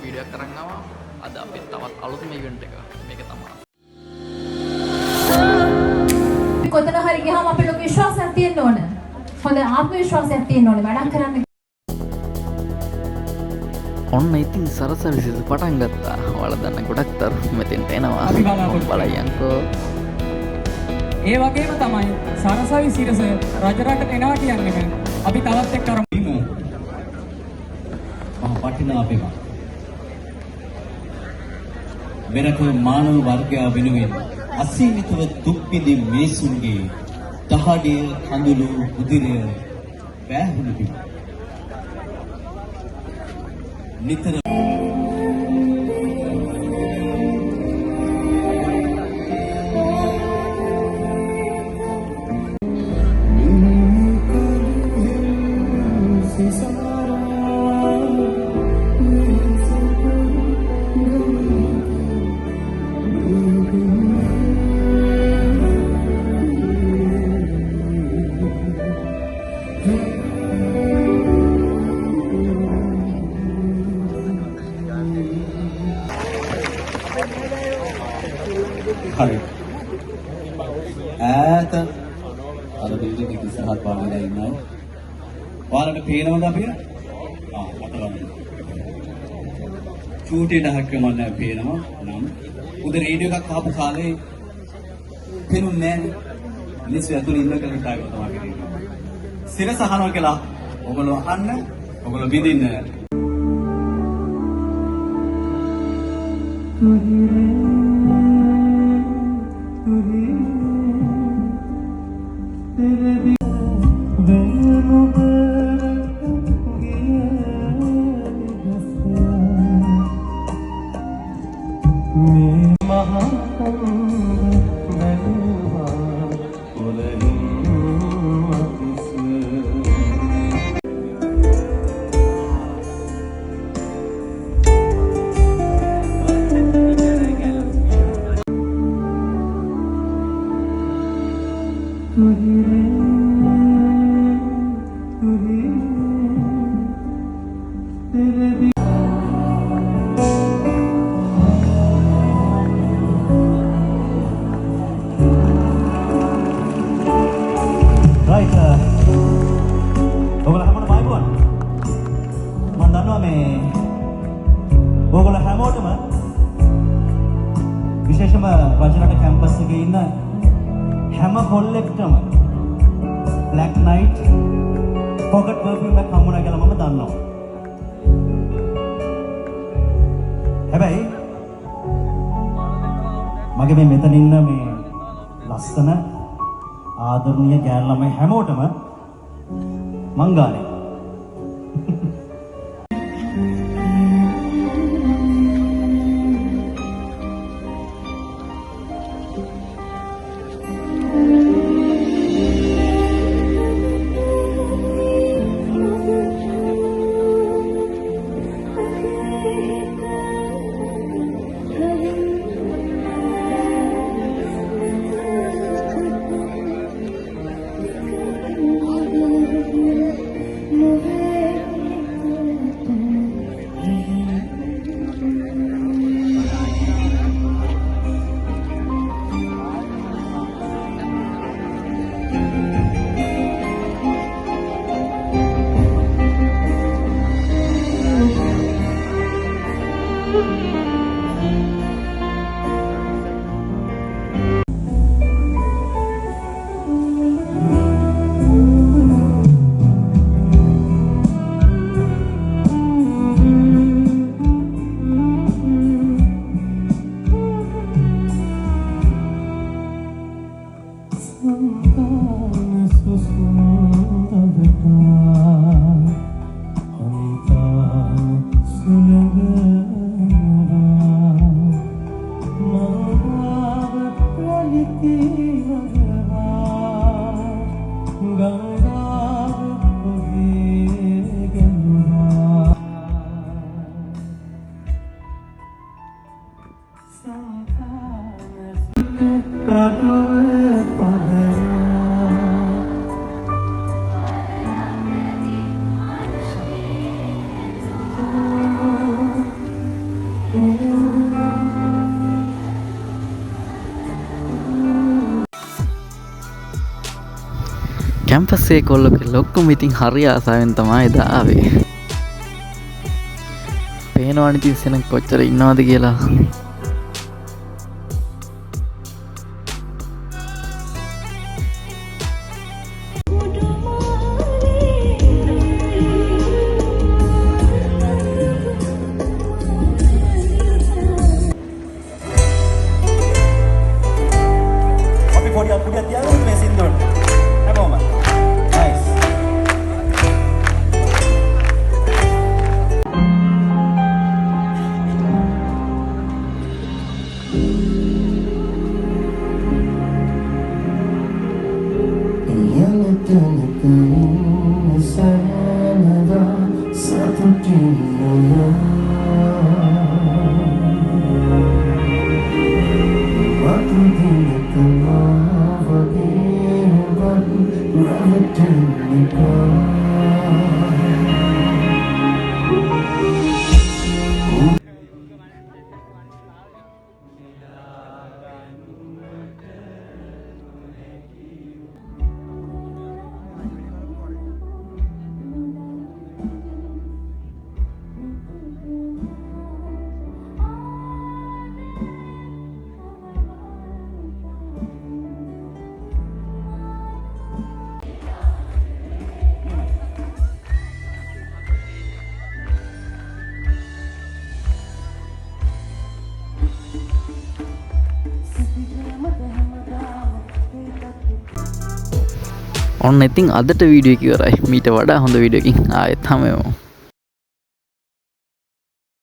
Video එකක් අරන් ආවා. අද අපි තවත් අලුත්ම ඉවෙන්ට් එක. මේක තමයි. කොතන හරි ගියාම අපේ ලොකු විශ්වාසයක් තියෙන්න ඕන. හොඳ ආත්ම විශ්වාසයක් තියෙන්න ඕන වැඩක් කරන්න. ඔන්න ඉතින් සරසවිසිස පටන් ගත්තා. ඔයාලා දන්න ගොඩක් තරු මෙතෙන්ට එනවා. බලයන්කෝ. ඒ වගේම තමයි සරසවි සිරස රජරටට එනවා කියන්නේ. අපි තවත් එක්ක කරමු. මහා වටිනා අපේම. මෙරට මානව වර්ගයා වෙනුවෙන් අසීමිතව දුක් විඳින මිනිසුන්ගේ දහඩිය කඳුළු උදිරය වැහුණු බිම. නිතර හරි. ඈත අර බිල්ඩින් එක ඉස්සරහට පාවෙලා ඉන්නවා. ඔයාලට පේනවද අපිට? අතලන්න. චූටි ඩහක් මම පේනවා නම් උද රේඩියෝ එකක් ආපු කාලේ පේනුන්නේ නැහැ. මිනිස්සු ඇතුළේ ඉන්න කෙනෙක් හිතාගෙන තමයි ඉන්නේ. සිරස අහනවා කියලා ඔයගොල්ලෝ අහන්න, ඔයගොල්ලෝ විඳින්න. ඔයගොල්ලෝ හැමෝටම විශේෂම රජරට කැම්පස් එකේ ඉන්න හැම කොල්ලෙක්ටම Black Knight pocket perfume එකක් හම්බුනා කියලා මම දන්නවා. හැබැයි මගේ මේ මෙතන ඉන්න මේ ලස්සන ආදරණීය ගෑනු ළමයි හැමෝටම මං ගානේ කැම්පස්සේ කොල්ලොකෙල්ල ඔක්කොම ඉතින් හරි ආසාවෙන් තමයි එදා ආවේ. පේනවනේ ඉතින් සෙනඟ කොච්චර ඉන්නවද කියලා. අපි පොඩියක් තියාගමු මේ සින්දුවට. හැමෝම. නයිස්. ඔන්න ඉතින් අදට වීඩියෝ එක ඉවරයි. මීට වඩා හොඳ වීඩියෝ එකකින් ආයෙත් හමුවෙමු.